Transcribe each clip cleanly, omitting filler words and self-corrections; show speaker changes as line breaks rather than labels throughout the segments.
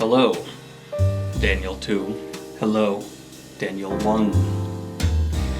Hello, Daniel 2. Hello, Daniel 1.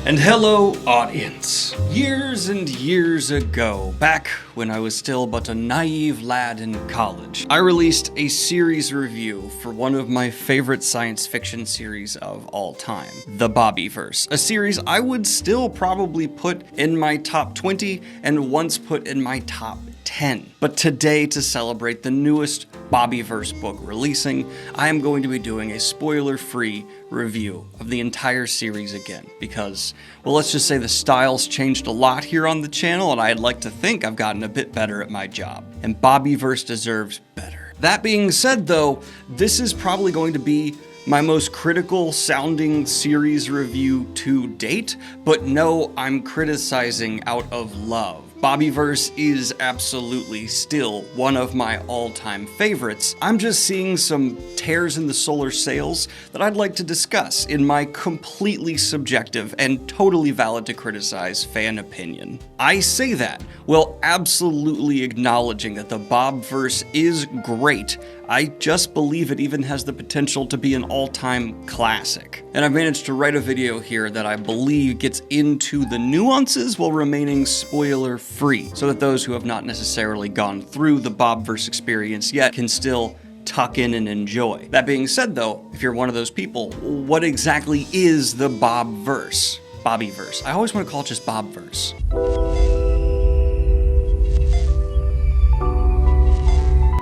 And hello, audience. Years and years ago, back when I was still but a naive lad in college, I released a series review for one of my favorite science fiction series of all time, the BOBIVERSE, a series I would still probably put in my top 20 and once put in my top 10. But today, to celebrate the newest BOBIVERSE book releasing, I am going to be doing a spoiler-free review of the entire series again, because, well, let's just say the style's changed a lot here on the channel, and I'd like to think I've gotten a bit better at my job, and BOBIVERSE deserves better. That being said, though, this is probably going to be my most critical sounding series review to date, but no, I'm criticizing out of love. BOBIVERSE is absolutely still one of my all-time favorites. I'm just seeing some tears in the solar sails that I'd like to discuss in my completely subjective and totally valid to criticize fan opinion. I say that while absolutely acknowledging that the BOBIVERSE is great. I just believe it even has the potential to be an all-time classic. And I've managed to write a video here that I believe gets into the nuances while remaining spoiler-free, so that those who have not necessarily gone through the BOBIVERSE experience yet can still tuck in and enjoy. That being said, though, if you're one of those people, what exactly is the BOBIVERSE? BOBIVERSE. I always want to call it just BOBIVERSE.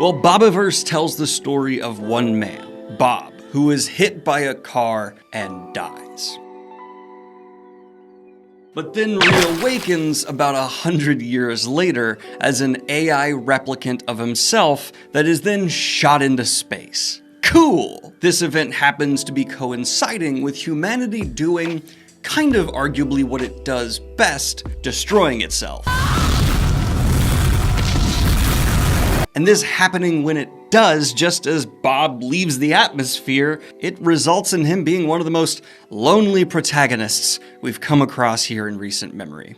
Well, BOBIVERSE tells the story of one man, Bob, who is hit by a car and dies. But then reawakens about 100 years later as an AI replicant of himself that is then shot into space. Cool! This event happens to be coinciding with humanity doing kind of arguably what it does best, destroying itself. And this happening when it does, just as Bob leaves the atmosphere, it results in him being one of the most lonely protagonists we've come across here in recent memory.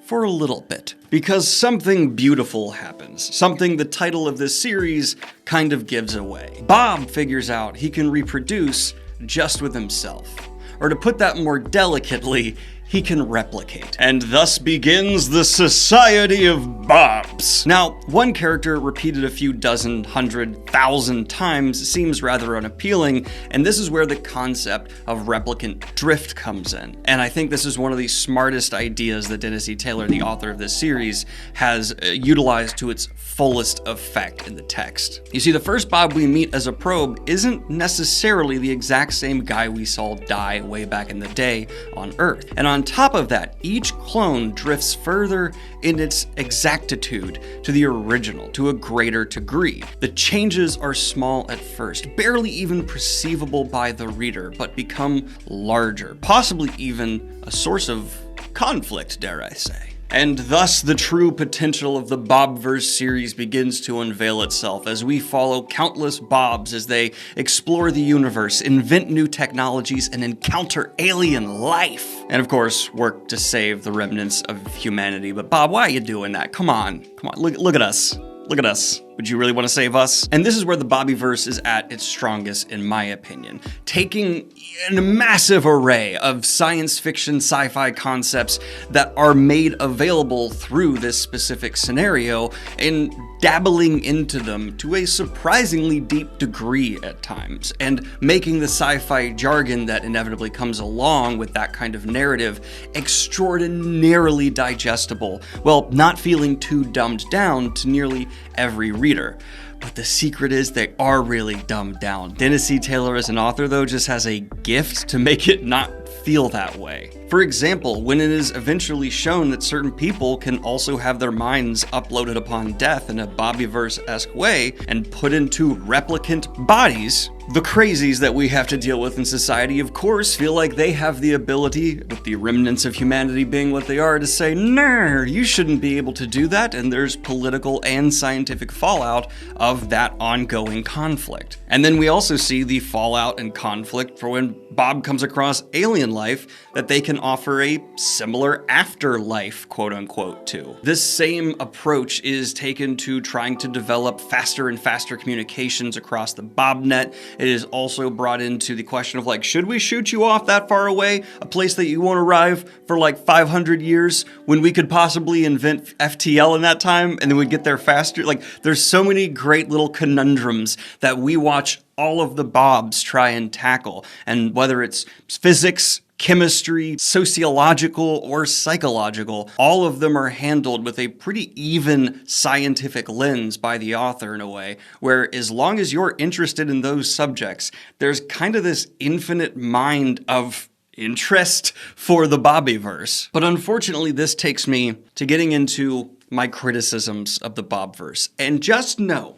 For a little bit. Because something beautiful happens. Something the title of this series kind of gives away. Bob figures out he can reproduce just with himself. Or to put that more delicately, he can replicate. And thus begins the Society of Bobs. Now, one character repeated a few dozen, 100,000 times seems rather unappealing, and this is where the concept of replicant drift comes in. And I think this is one of the smartest ideas that Dennis E. Taylor, the author of this series, has utilized to its fullest effect in the text. You see, the first Bob we meet as a probe isn't necessarily the exact same guy we saw die way back in the day on Earth. And on top of that, each clone drifts further in its exactitude to the original to a greater degree. The changes are small at first, barely even perceivable by the reader, but become larger, possibly even a source of conflict, dare I say. And thus the true potential of the BOBIVERSE series begins to unveil itself as we follow countless Bobs as they explore the universe, invent new technologies, and encounter alien life. And of course, work to save the remnants of humanity. But Bob, why are you doing that? Come on, look at us. Look at us. Would you really want to save us? And this is where the BOBIVERSE is at its strongest, in my opinion. Taking a massive array of science fiction, sci-fi concepts that are made available through this specific scenario and dabbling into them to a surprisingly deep degree at times, and making the sci-fi jargon that inevitably comes along with that kind of narrative extraordinarily digestible, while not feeling too dumbed down to nearly every reader. But the secret is they are really dumbed down. Dennis E. Taylor as an author, though, just has a gift to make it not feel that way. For example, when it is eventually shown that certain people can also have their minds uploaded upon death in a BOBIVERSE-esque way and put into replicant bodies, The crazies that we have to deal with in society, of course, feel like they have the ability, with the remnants of humanity being what they are, to say, nah, you shouldn't be able to do that, and there's political and scientific fallout of that ongoing conflict. And then we also see the fallout and conflict for when Bob comes across alien life that they can offer a similar afterlife, quote unquote, to. This same approach is taken to trying to develop faster and faster communications across the BobNet. It is also brought into the question of like, should we shoot you off that far away, a place that you won't arrive for like 500 years when we could possibly invent FTL in that time and then we'd get there faster? Like, there's so many great little conundrums that we watch all of the Bobs try and tackle. And whether it's physics, chemistry, sociological, or psychological, all of them are handled with a pretty even scientific lens by the author in a way, where as long as you're interested in those subjects, there's kind of this infinite mind of interest for the Bobiverse. But unfortunately, this takes me to getting into my criticisms of the Bobverse. And just know,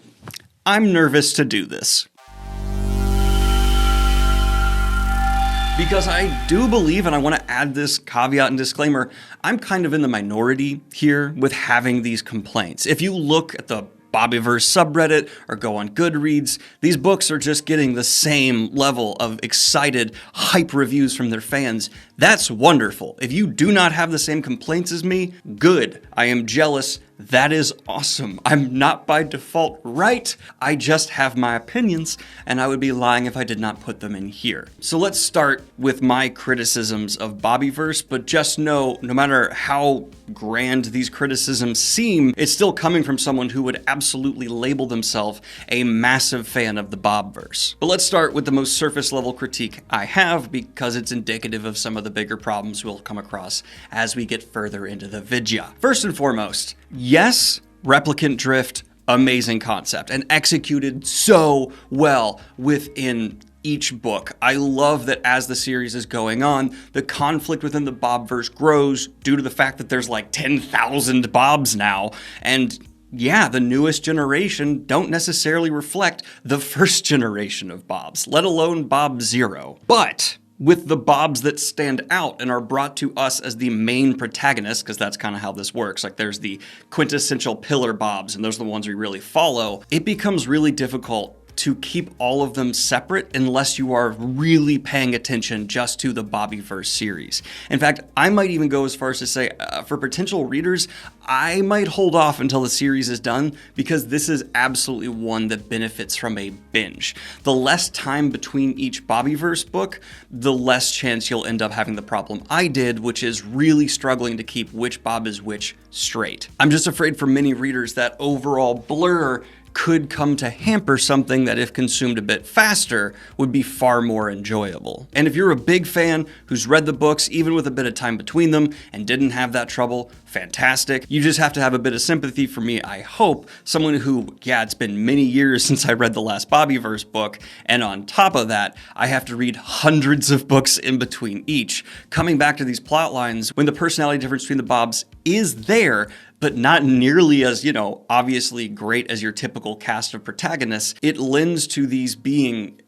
I'm nervous to do this. Because I do believe, and I want to add this caveat and disclaimer, I'm kind of in the minority here with having these complaints. If you look at the Bobiverse subreddit or go on Goodreads, these books are just getting the same level of excited, hype reviews from their fans. That's wonderful. If you do not have the same complaints as me, good. I am jealous. That is awesome. I'm not by default right. I just have my opinions, and I would be lying if I did not put them in here. So let's start with my criticisms of Bobiverse, but just know, no matter how grand these criticisms seem, it's still coming from someone who would absolutely label themselves a massive fan of the Bobverse. But let's start with the most surface level critique I have, because it's indicative of some of the bigger problems we'll come across as we get further into the vidya. First and foremost, yes, replicant drift, amazing concept, and executed so well within each book. I love that as the series is going on, the conflict within the Bobverse grows due to the fact that there's like 10,000 Bobs now, and yeah, the newest generation don't necessarily reflect the first generation of Bobs, let alone Bob Zero. But with the Bobs that stand out and are brought to us as the main protagonists, because that's kind of how this works, like there's the quintessential pillar Bobs, and those are the ones we really follow, it becomes really difficult to keep all of them separate unless you are really paying attention just to the Bobiverse series. In fact, I might even go as far as to say, for potential readers, I might hold off until the series is done, because this is absolutely one that benefits from a binge. The less time between each Bobiverse book, the less chance you'll end up having the problem I did, which is really struggling to keep which Bob is which straight. I'm just afraid for many readers that overall blur could come to hamper something that, if consumed a bit faster, would be far more enjoyable. And if you're a big fan who's read the books, even with a bit of time between them, and didn't have that trouble, fantastic. You just have to have a bit of sympathy for me, I hope. Someone who, yeah, it's been many years since I read the last Bobiverse book, and on top of that, I have to read hundreds of books in between each. Coming back to these plot lines, when the personality difference between the Bobs is there, but not nearly as, obviously great as your typical cast of protagonists, it lends to these being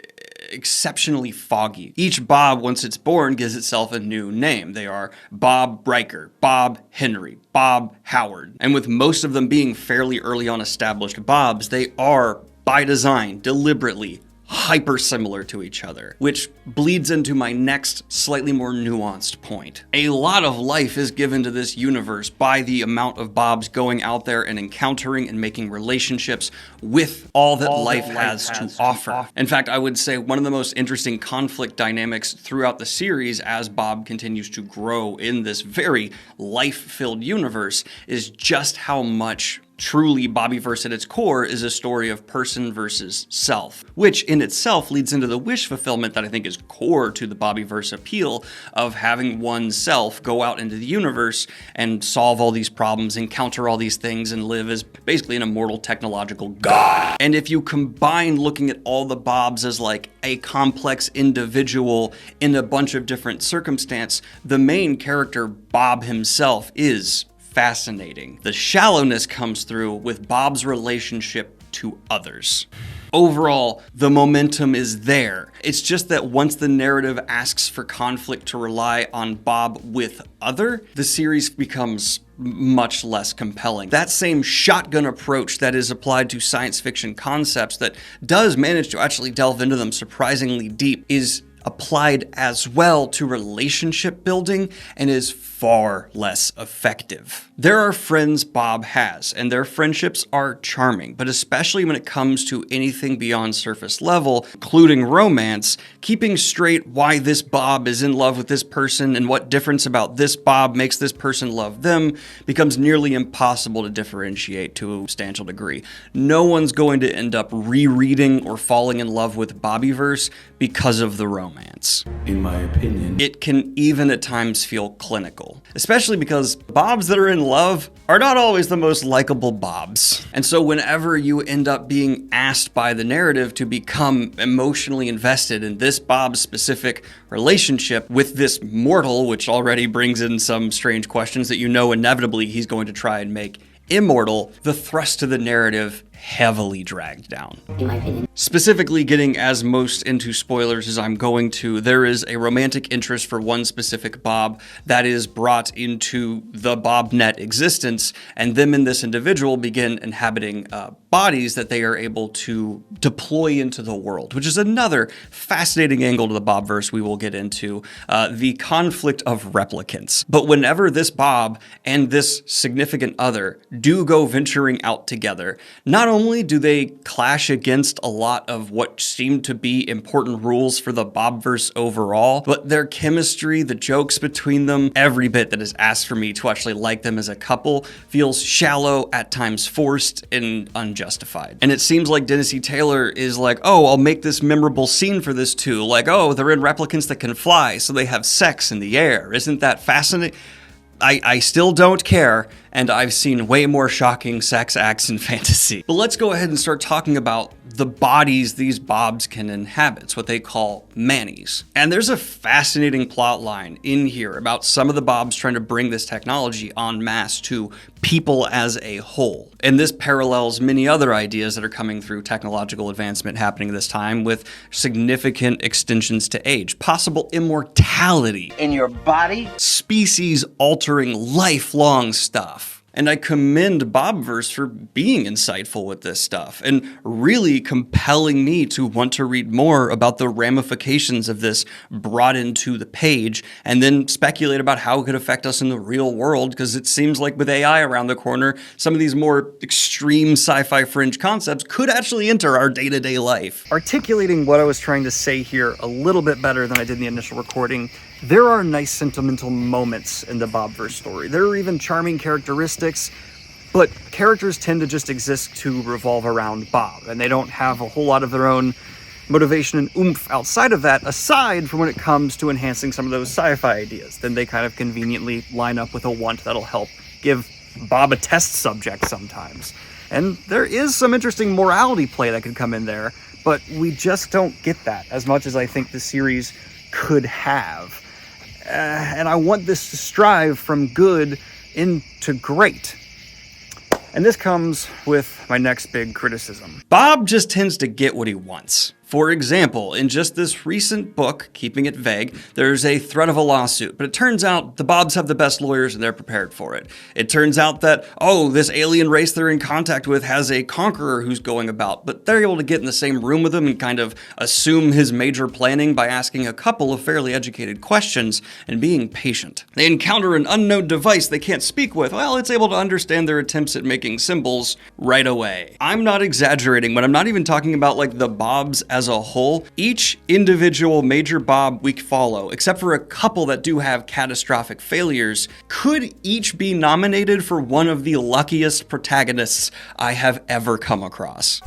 exceptionally foggy. Each Bob, once it's born, gives itself a new name. They are Bob Riker, Bob Henry, Bob Howard. And with most of them being fairly early on established Bobs, they are, by design, deliberately hyper similar to each other, which bleeds into my next slightly more nuanced point. A lot of life is given to this universe by the amount of Bobs going out there and encountering and making relationships with all that life has to offer. In fact, I would say one of the most interesting conflict dynamics throughout the series as Bob continues to grow in this very life-filled universe is just how much truly Bobiverse at its core is a story of person versus self, which in itself leads into the wish fulfillment that I think is core to the Bobiverse appeal of having oneself go out into the universe and solve all these problems, encounter all these things, and live as basically an immortal technological god. And if you combine looking at all the Bobs as like a complex individual in a bunch of different circumstances, the main character, Bob himself, is fascinating. The shallowness comes through with Bob's relationship to others. Overall, the momentum is there. It's just that once the narrative asks for conflict to rely on Bob with other, the series becomes much less compelling. That same shotgun approach that is applied to science fiction concepts that does manage to actually delve into them surprisingly deep is applied as well to relationship building and is far less effective. There are friends Bob has, and their friendships are charming, but especially when it comes to anything beyond surface level, including romance, keeping straight why this Bob is in love with this person and what difference about this Bob makes this person love them becomes nearly impossible to differentiate to a substantial degree. No one's going to end up rereading or falling in love with BOBIVERSE because of the romance.
In my opinion,
it can even at times feel clinical, especially because Bobs that are in love are not always the most likable Bobs. And so whenever you end up being asked by the narrative to become emotionally invested in this Bob's specific relationship with this mortal, which already brings in some strange questions that you know inevitably he's going to try and make immortal, the thrust of the narrative heavily dragged down.
In my opinion.
Specifically, getting as most into spoilers as I'm going to, there is a romantic interest for one specific Bob that is brought into the BobNet existence, and them and this individual begin inhabiting bodies that they are able to deploy into the world, which is another fascinating angle to the Bobverse we will get into, the conflict of replicants. But whenever this Bob and this significant other do go venturing out together, not only do they clash against a lot of what seem to be important rules for the Bobverse overall, but their chemistry, the jokes between them, every bit that is asked for me to actually like them as a couple feels shallow, at times forced, and unjustified. And it seems like Dennis E. Taylor is like, oh, I'll make this memorable scene for this too. Like, oh, they're in replicants that can fly, so they have sex in the air. Isn't that fascinating? I still don't care, and I've seen way more shocking sex acts in fantasy. But let's go ahead and start talking about the bodies these Bobs can inhabit. It's what they call Mannies. And there's a fascinating plot line in here about some of the Bobs trying to bring this technology en masse to people as a whole. And this parallels many other ideas that are coming through technological advancement happening this time with significant extensions to age, possible immortality
in your body,
species-altering, lifelong stuff. And I commend Bobverse for being insightful with this stuff and really compelling me to want to read more about the ramifications of this brought into the page and then speculate about how it could affect us in the real world, because it seems like with AI around the corner, some of these more extreme sci-fi fringe concepts could actually enter our day-to-day life. Articulating what I was trying to say here a little bit better than I did in the initial recording, there are nice sentimental moments in the Bobverse story. There are even charming characteristics, but characters tend to just exist to revolve around Bob, and they don't have a whole lot of their own motivation and oomph outside of that, aside from when it comes to enhancing some of those sci-fi ideas. Then they kind of conveniently line up with a want that'll help give Bob a test subject sometimes. And there is some interesting morality play that could come in there, but we just don't get that as much as I think the series could have. And I want this to strive from good into great. And this comes with my next big criticism. Bob just tends to get what he wants. For example, in just this recent book, keeping it vague, there's a threat of a lawsuit, but it turns out the Bobs have the best lawyers and they're prepared for it. It turns out that, oh, this alien race they're in contact with has a conqueror who's going about, but they're able to get in the same room with him and kind of assume his major planning by asking a couple of fairly educated questions and being patient. They encounter an unknown device they can't speak with. Well, it's able to understand their attempts at making symbols right away. I'm not exaggerating, but I'm not even talking about like the Bobs as a whole. Each individual major Bob we follow, except for a couple that do have catastrophic failures, could each be nominated for one of the luckiest protagonists I have ever come across.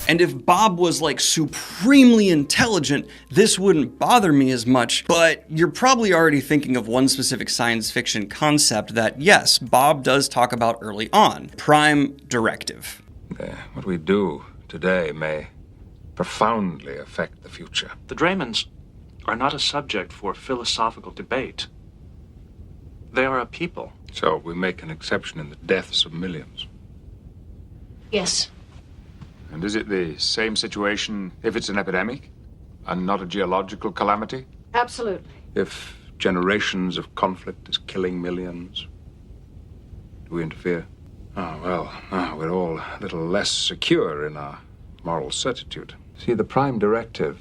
And if Bob was like supremely intelligent, this wouldn't bother me as much, but you're probably already thinking of one specific science fiction concept that, yes, Bob does talk about early on, prime directive.
What we do today may profoundly affect the future.
The Draymans are not a subject for philosophical debate. They are a people.
So we make an exception in the deaths of millions.
Yes.
And is it the same situation if it's an epidemic and not a geological calamity?
Absolutely.
If generations of conflict is killing millions, do we interfere? Oh, well, we're all a little less secure in our moral certitude. See, the Prime Directive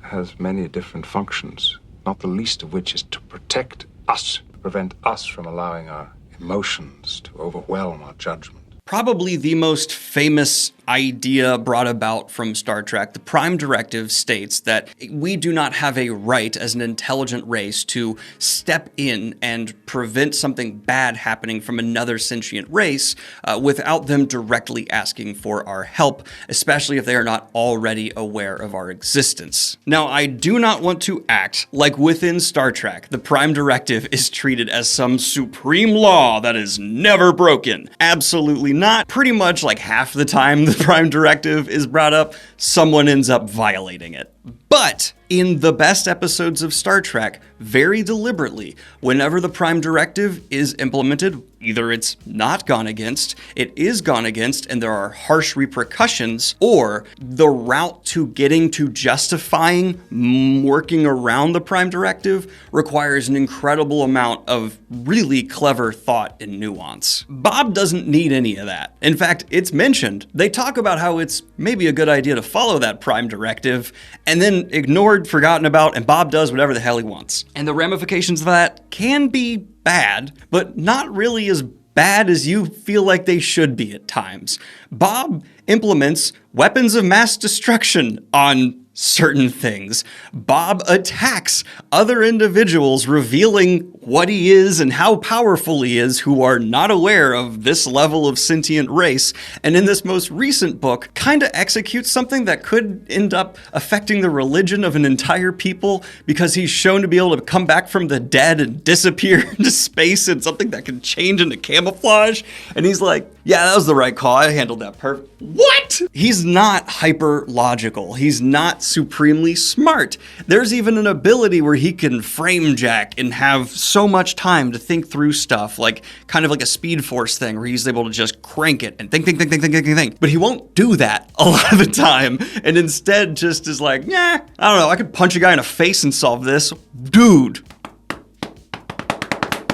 has many different functions, not the least of which is to protect us, to prevent us from allowing our emotions to overwhelm our judgment.
Probably the most famous idea brought about from Star Trek, the Prime Directive states that we do not have a right as an intelligent race to step in and prevent something bad happening from another sentient race without them directly asking for our help, especially if they are not already aware of our existence. Now, I do not want to act like within Star Trek, the Prime Directive is treated as some supreme law that is never broken. Absolutely not. Pretty much like half the time the Prime Directive is brought up, someone ends up violating it. But in the best episodes of Star Trek, very deliberately, whenever the Prime Directive is implemented, either it's not gone against, it is gone against, and there are harsh repercussions, or the route to getting to justifying working around the Prime Directive requires an incredible amount of really clever thought and nuance. Bob doesn't need any of that. In fact, it's mentioned. They talk about how it's maybe a good idea to follow that Prime Directive, and then ignored, forgotten about, and Bob does whatever the hell he wants. And the ramifications of that can be bad, but not really as bad as you feel like they should be at times. Bob implements weapons of mass destruction on certain things. Bob attacks other individuals, revealing what he is and how powerful he is, who are not aware of this level of sentient race. And in this most recent book, kind of executes something that could end up affecting the religion of an entire people, because he's shown to be able to come back from the dead and disappear into space in something that can change into camouflage. And he's like, yeah, that was the right call. I handled that perfect. What? He's not hyper logical. He's not supremely smart. There's even an ability where he can frame jack and have so much time to think through stuff, like kind of like a Speed Force thing where he's able to just crank it and think. But he won't do that a lot of the time, and instead just is like, yeah, I don't know, I could punch a guy in the face and solve this. Dude.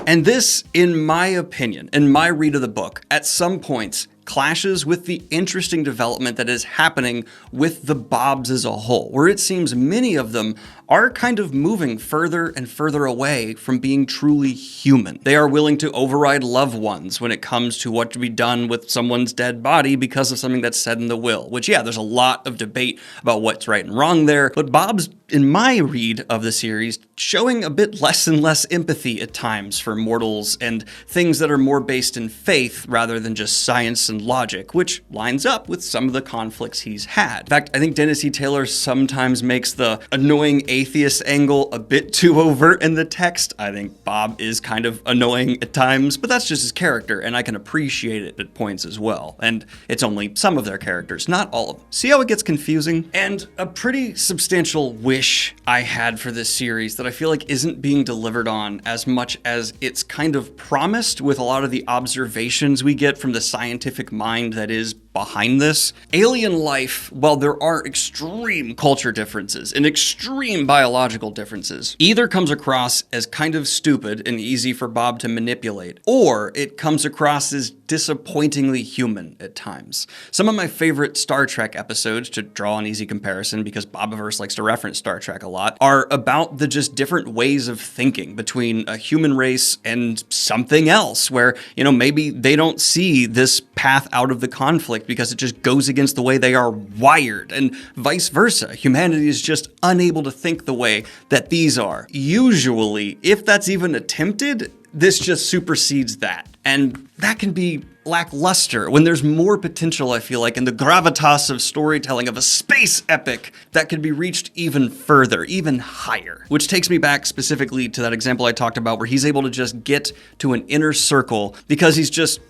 And this, in my opinion, in my read of the book, at some points clashes with the interesting development that is happening with the Bobs as a whole, where it seems many of them are kind of moving further and further away from being truly human. They are willing to override loved ones when it comes to what to be done with someone's dead body because of something that's said in the will, which, yeah, there's a lot of debate about what's right and wrong there, but Bob's, in my read of the series, showing a bit less and less empathy at times for mortals and things that are more based in faith rather than just science and logic, which lines up with some of the conflicts he's had. In fact, I think Dennis E. Taylor sometimes makes the annoying atheist angle a bit too overt in the text. I think Bob is kind of annoying at times, but that's just his character, and I can appreciate it at points as well. And it's only some of their characters, not all of them. See how it gets confusing? And a pretty substantial wish I had for this series that I feel like isn't being delivered on as much as it's kind of promised with a lot of the observations we get from the scientific mind that is behind this. Alien life, while there are extreme culture differences and extreme biological differences, either comes across as kind of stupid and easy for Bob to manipulate, or it comes across as disappointingly human at times. Some of my favorite Star Trek episodes, to draw an easy comparison because BOBIVERSE likes to reference Star Trek a lot, are about the just different ways of thinking between a human race and something else, where, you know, maybe they don't see this path out of the conflict because it just goes against the way they are wired, and vice versa. Humanity is just unable to think the way that these are. Usually, if that's even attempted, this just supersedes that. And that can be lackluster when there's more potential, I feel like, in the gravitas of storytelling of a space epic that could be reached even further, even higher. Which takes me back specifically to that example I talked about where he's able to just get to an inner circle because he's just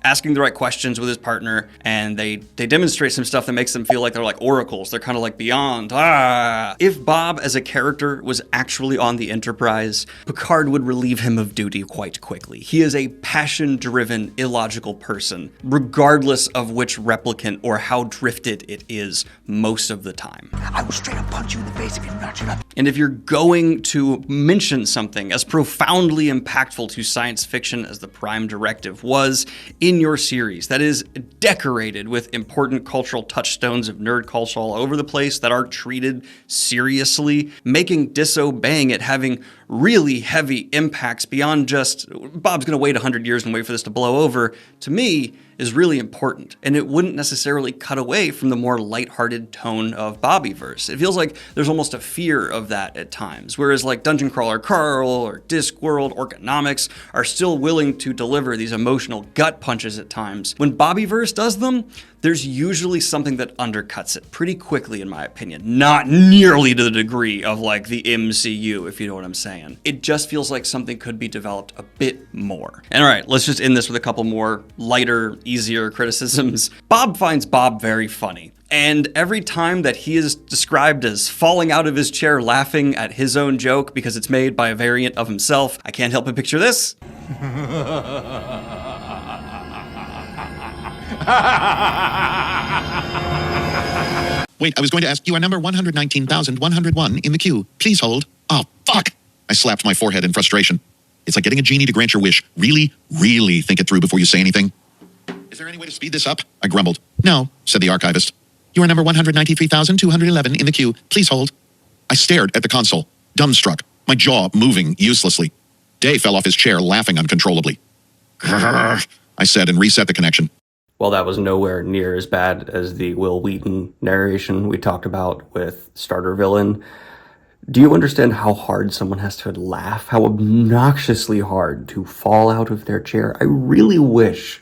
asking the right questions with his partner, and they demonstrate some stuff that makes them feel like they're like oracles. They're kind of like beyond. If Bob as a character was actually on the Enterprise, Picard would relieve him of duty quite quickly. He is a passion-driven, illogical person, regardless of which replicant or how drifted it is most of the time.
I will straight up punch you in the face if you notch it up.
And if you're going to mention something as profoundly impactful to science fiction as the Prime Directive was in your series, that is decorated with important cultural touchstones of nerd culture all over the place that are treated seriously, making disobeying it having really heavy impacts beyond just Bob's gonna wait 100 years and wait for this to blow over, to me is really important. And it wouldn't necessarily cut away from the more lighthearted tone of BOBIVERSE. It feels like there's almost a fear of that at times, whereas like Dungeon Crawler Carl or Discworld, Orconomics are still willing to deliver these emotional gut punches at times. When BOBIVERSE does them, there's usually something that undercuts it pretty quickly, in my opinion. Not nearly to the degree of like the MCU, if you know what I'm saying. It just feels like something could be developed a bit more. And all right, let's just end this with a couple more lighter, easier criticisms. Bob finds Bob very funny. And every time that he is described as falling out of his chair laughing at his own joke because it's made by a variant of himself, I can't help but picture this.
Wait, I was going to ask you are number 119,101 in the queue. Please hold. Oh, fuck! I slapped my forehead in frustration. It's like getting a genie to grant your wish. Really, really think it through before you say anything. Is there any way to speed this up? I grumbled. No, said the archivist. You are number 193,211 in the queue. Please hold. I stared at the console, dumbstruck, my jaw moving uselessly. Day fell off his chair, laughing uncontrollably. I said and reset the connection.
Well, that was nowhere near as bad as the Will Wheaton narration we talked about with Starter Villain. Do you understand how hard someone has to laugh? How obnoxiously hard to fall out of their chair? I really wish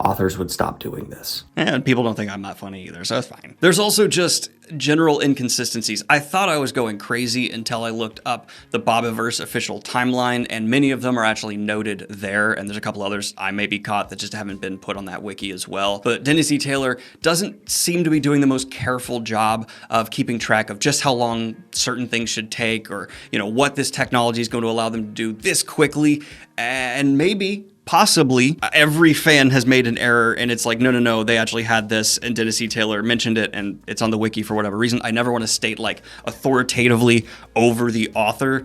authors would stop doing this. And people don't think I'm not funny either, so it's fine. There's also just general inconsistencies. I thought I was going crazy until I looked up the BOBIVERSE official timeline, and many of them are actually noted there, and there's a couple others I may be caught that just haven't been put on that wiki as well. But Dennis E. Taylor doesn't seem to be doing the most careful job of keeping track of just how long certain things should take, or what this technology is going to allow them to do this quickly, and possibly every fan has made an error and it's like, no, they actually had this and Dennis E. Taylor mentioned it and it's on the wiki for whatever reason. I never want to state like authoritatively over the author,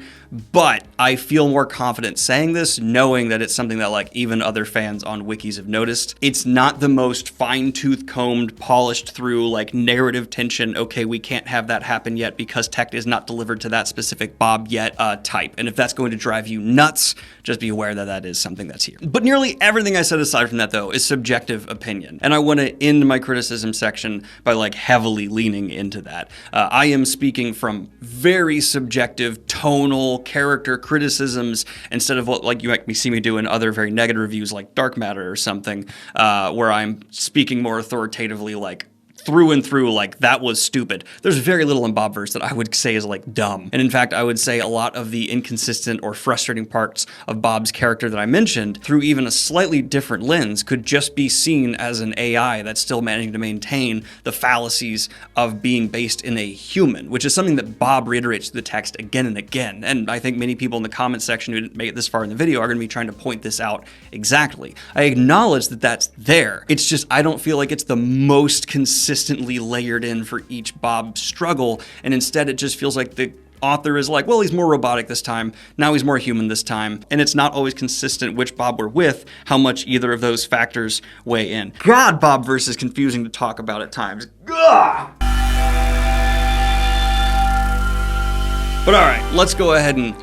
but I feel more confident saying this knowing that it's something that like even other fans on wikis have noticed. It's not the most fine-tooth combed, polished through like narrative tension, okay, we can't have that happen yet because tech is not delivered to that specific Bob yet type. And if that's going to drive you nuts, just be aware that that is something that's here. But nearly everything I said aside from that, though, is subjective opinion. And I want to end my criticism section by like heavily leaning into that. I am speaking from very subjective, tonal, character criticisms instead of what like you might see me do in other very negative reviews like Dark Matter or something, where I'm speaking more authoritatively like through and through, like, that was stupid. There's very little in BOBIVERSE that I would say is, like, dumb. And in fact, I would say a lot of the inconsistent or frustrating parts of Bob's character that I mentioned, through even a slightly different lens, could just be seen as an AI that's still managing to maintain the fallacies of being based in a human, which is something that Bob reiterates through the text again and again. And I think many people in the comment section who didn't make it this far in the video are going to be trying to point this out exactly. I acknowledge that that's there. It's just I don't feel like it's the most consistent layered in for each Bob struggle, and instead it just feels like the author is like, well, he's more robotic this time, now he's more human this time, and it's not always consistent which Bob we're with, how much either of those factors weigh in. God, BOBIVERSE is confusing to talk about at times. Ugh! But alright, let's go ahead and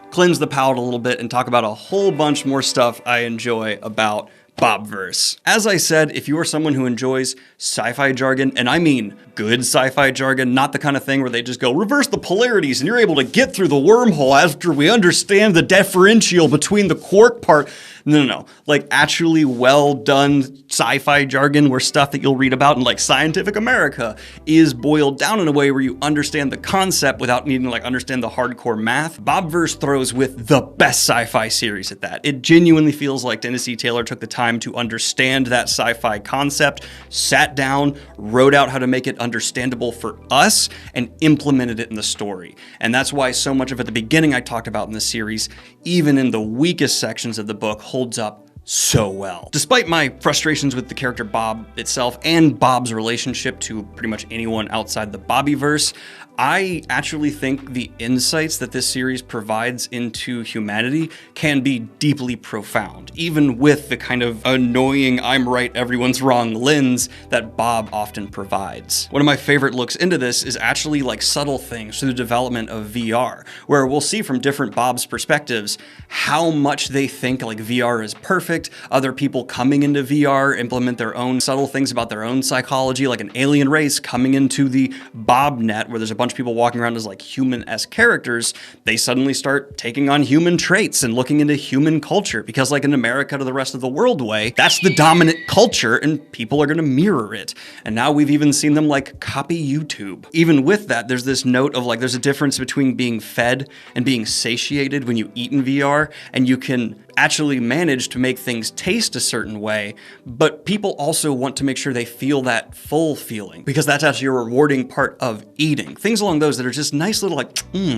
cleanse the palate a little bit and talk about a whole bunch more stuff I enjoy about BOBIVERSE. As I said, if you are someone who enjoys sci-fi jargon, and I mean good sci-fi jargon, not the kind of thing where they just go reverse the polarities and you're able to get through the wormhole after we understand the differential between the quark part, No. Like actually well done sci-fi jargon where stuff that you'll read about in like Scientific America is boiled down in a way where you understand the concept without needing to like understand the hardcore math. BOBIVERSE throws with the best sci-fi series at that. It genuinely feels like Tennessee Taylor took the time to understand that sci-fi concept, sat down, wrote out how to make it understandable for us, and implemented it in the story. And that's why so much of at the beginning I talked about in the series, even in the weakest sections of the book, holds up so well. Despite my frustrations with the character Bob itself and Bob's relationship to pretty much anyone outside the BOBIVERSE, I actually think the insights that this series provides into humanity can be deeply profound, even with the kind of annoying I'm right, everyone's wrong lens that Bob often provides. One of my favorite looks into this is actually like subtle things through the development of VR, where we'll see from different Bob's perspectives how much they think like VR is perfect. Other people coming into VR implement their own subtle things about their own psychology, like an alien race coming into the Bob net where there's a bunch of people walking around as like human-esque characters. They suddenly start taking on human traits and looking into human culture because like in America to the rest of the world way, that's the dominant culture and people are gonna mirror it. And now we've even seen them like copy YouTube. Even with that, there's this note of like there's a difference between being fed and being satiated when you eat in VR, and you can actually manage to make things taste a certain way, but people also want to make sure they feel that full feeling because that's actually a rewarding part of eating. Things along those that are just nice little like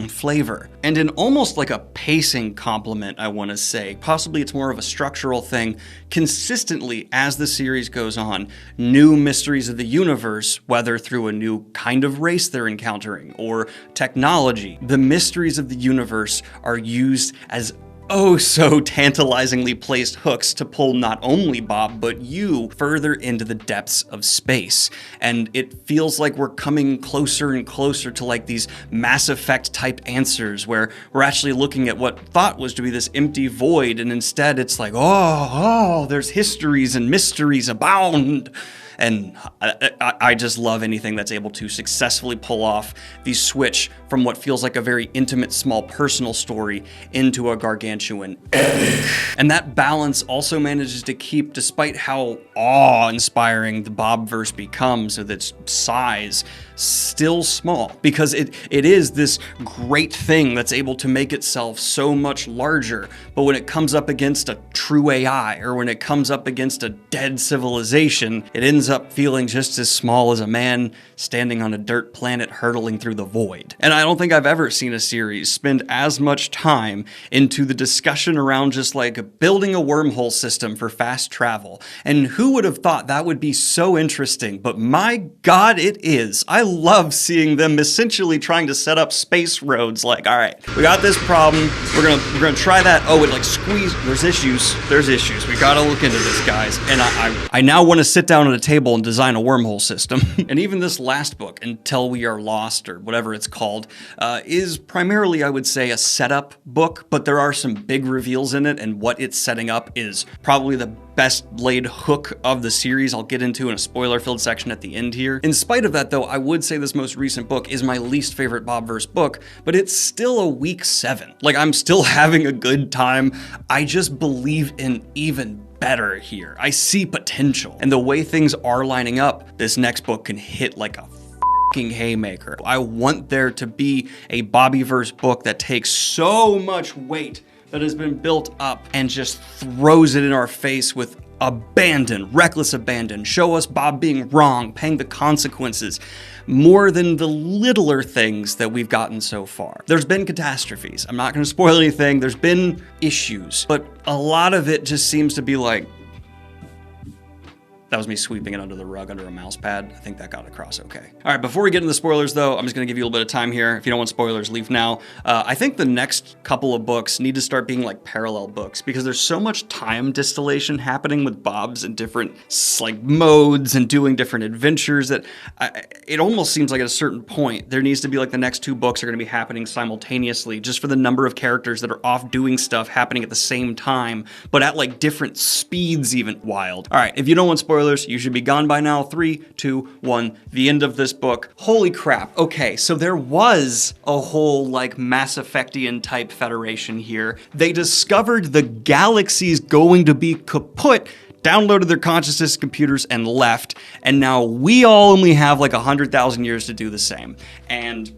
flavor. And in almost like a pacing compliment, I want to say, possibly it's more of a structural thing, consistently as the series goes on, new mysteries of the universe, whether through a new kind of race they're encountering or technology, the mysteries of the universe are used as oh so tantalizingly placed hooks to pull not only Bob, but you further into the depths of space. And it feels like we're coming closer and closer to like these Mass Effect type answers where we're actually looking at what thought was to be this empty void, and instead it's like, oh, there's histories and mysteries abound. And I just love anything that's able to successfully pull off the switch from what feels like a very intimate, small, personal story into a gargantuan epic. And that balance also manages to keep, despite how awe-inspiring the BOBIVERSE becomes with its size, still small, because it is this great thing that's able to make itself so much larger. But when it comes up against a true AI, or when it comes up against a dead civilization, it ends up feeling just as small as a man standing on a dirt planet hurtling through the void. And I don't think I've ever seen a series spend as much time into the discussion around just like building a wormhole system for fast travel. And who would have thought that would be so interesting? But my God, it is. I love seeing them essentially trying to set up space roads. Like, all right, we got this problem. We're gonna try that. Oh, it like squeeze. There's issues. We gotta look into this, guys. And I now want to sit down at a table and design a wormhole system. And even this last book, Until We Are Lost, or whatever it's called, is primarily, I would say, a setup book, but there are some big reveals in it, and what it's setting up is probably the best laid hook of the series I'll get into in a spoiler-filled section at the end here. In spite of that, though, I would say this most recent book is my least favorite BOBIVERSE book, but it's still a weak 7. Like, I'm still having a good time. I just believe in even better here. I see potential. And the way things are lining up, this next book can hit like a fucking haymaker. I want there to be a BOBIVERSE book that takes so much weight that has been built up and just throws it in our face with abandon, reckless abandon. Show us Bob being wrong, paying the consequences, more than the littler things that we've gotten so far. There's been catastrophes. I'm not going to spoil anything. There's been issues, but a lot of it just seems to be like, that was me sweeping it under the rug under a mouse pad. I think that got across okay. All right, before we get into the spoilers though, I'm just gonna give you a little bit of time here. If you don't want spoilers, leave now. I think the next couple of books need to start being like parallel books because there's so much time distillation happening with Bob's and different like modes and doing different adventures that it almost seems like at a certain point, there needs to be like the next 2 books are gonna be happening simultaneously just for the number of characters that are off doing stuff happening at the same time, but at like different speeds even. Wild. All right, if you don't want spoilers, spoilers. You should be gone by now. 3, 2, 1. The end of this book. Holy crap. Okay, so there was a whole like Mass Effectian type federation here. They discovered the galaxy's going to be kaput, downloaded their consciousness computers and left, and now we all only have like 100,000 years to do the same. And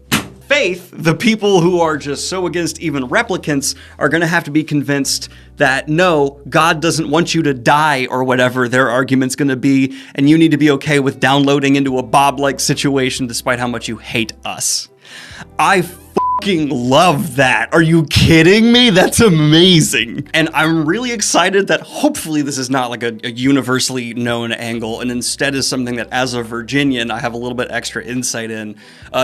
Faith, the people who are just so against even replicants, are gonna have to be convinced that no, God doesn't want you to die or whatever their argument's gonna be, and you need to be okay with downloading into a Bob-like situation despite how much you hate us. I fucking love that. Are you kidding me? That's amazing. And I'm really excited that hopefully this is not like a universally known angle and instead is something that as a Virginian, I have a little bit extra insight in.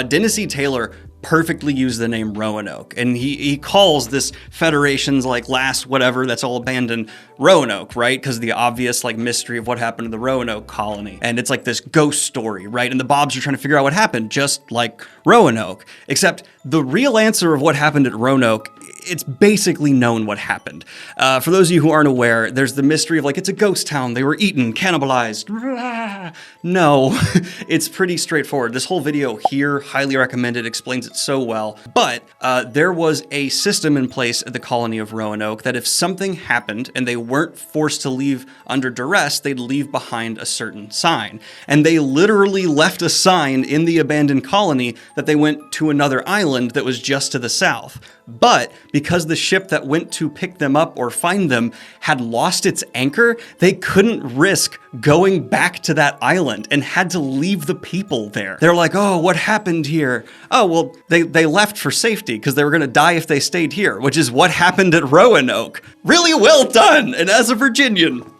Dennis E. Taylor perfectly used the name Roanoke, and he calls this Federation's like last whatever that's all abandoned Roanoke, right? Because the obvious like mystery of what happened to the Roanoke colony, and it's like this ghost story, right? And the Bobs are trying to figure out what happened, just like Roanoke, except the real answer of what happened at Roanoke, it's basically known what happened. For those of you who aren't aware, there's the mystery of like, it's a ghost town, they were eaten, cannibalized. No, it's pretty straightforward. This whole video here, highly recommended, explains it so well. But there was a system in place at the colony of Roanoke that if something happened and they weren't forced to leave under duress, they'd leave behind a certain sign. And they literally left a sign in the abandoned colony that they went to another island that was just to the south. But because the ship that went to pick them up or find them had lost its anchor, they couldn't risk going back to that island and had to leave the people there. They're like, oh, what happened here? Oh, well, they left for safety because they were going to die if they stayed here, which is what happened at Roanoke. Really well done. And as a Virginian,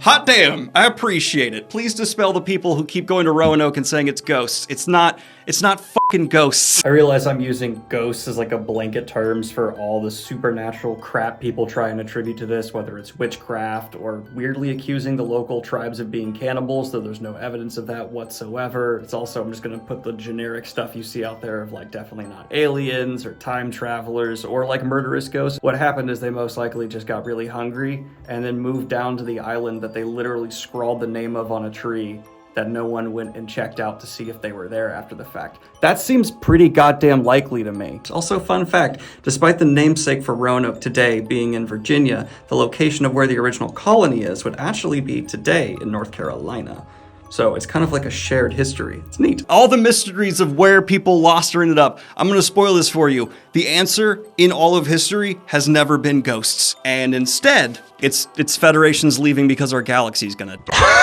hot damn, I appreciate it. Please dispel the people who keep going to Roanoke and saying it's ghosts. It's not fucking ghosts. I realize I'm using ghosts as like a blanket terms for all the supernatural crap people try and attribute to this, whether it's witchcraft or weirdly accusing the local tribes of being cannibals, though there's no evidence of that whatsoever. It's also, I'm just gonna put the generic stuff you see out there of like definitely not aliens or time travelers or like murderous ghosts. What happened is they most likely just got really hungry and then moved down to the island that they literally scrawled the name of on a tree that no one went and checked out to see if they were there after the fact. That seems pretty goddamn likely to me. Also, fun fact, despite the namesake for Roanoke today being in Virginia, the location of where the original colony is would actually be today in North Carolina. So it's kind of like a shared history. It's neat. All the mysteries of where people lost or ended up. I'm gonna spoil this for you. The answer in all of history has never been ghosts. And instead, it's Federation's leaving because our galaxy's gonna die.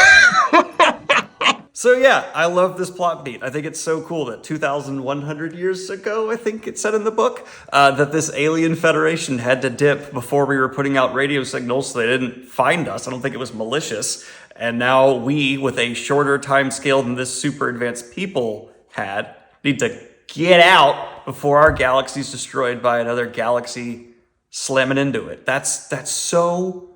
So yeah, I love this plot beat. I think it's so cool that 2,100 years ago, I think it said in the book, that this alien federation had to dip before we were putting out radio signals so they didn't find us. I don't think it was malicious. And now we, with a shorter time scale than this super advanced people had, need to get out before our galaxy's destroyed by another galaxy slamming into it. That's so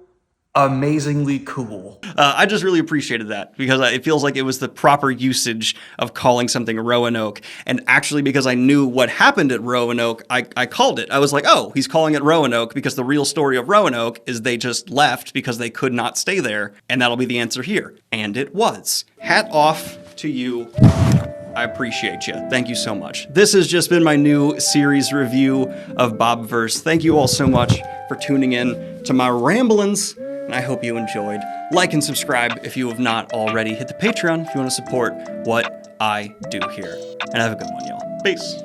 amazingly cool. I just really appreciated that because it feels like it was the proper usage of calling something Roanoke. And actually, because I knew what happened at Roanoke, I called it. I was like, oh, he's calling it Roanoke because the real story of Roanoke is they just left because they could not stay there. And that'll be the answer here. And it was. Hat off to you. I appreciate you. Thank you so much. This has just been my new series review of BOBIVERSE. Thank you all so much for tuning in to my ramblings. And I hope you enjoyed. Like and subscribe if you have not already. Hit the Patreon if you want to support what I do here. And have a good one, y'all. Peace.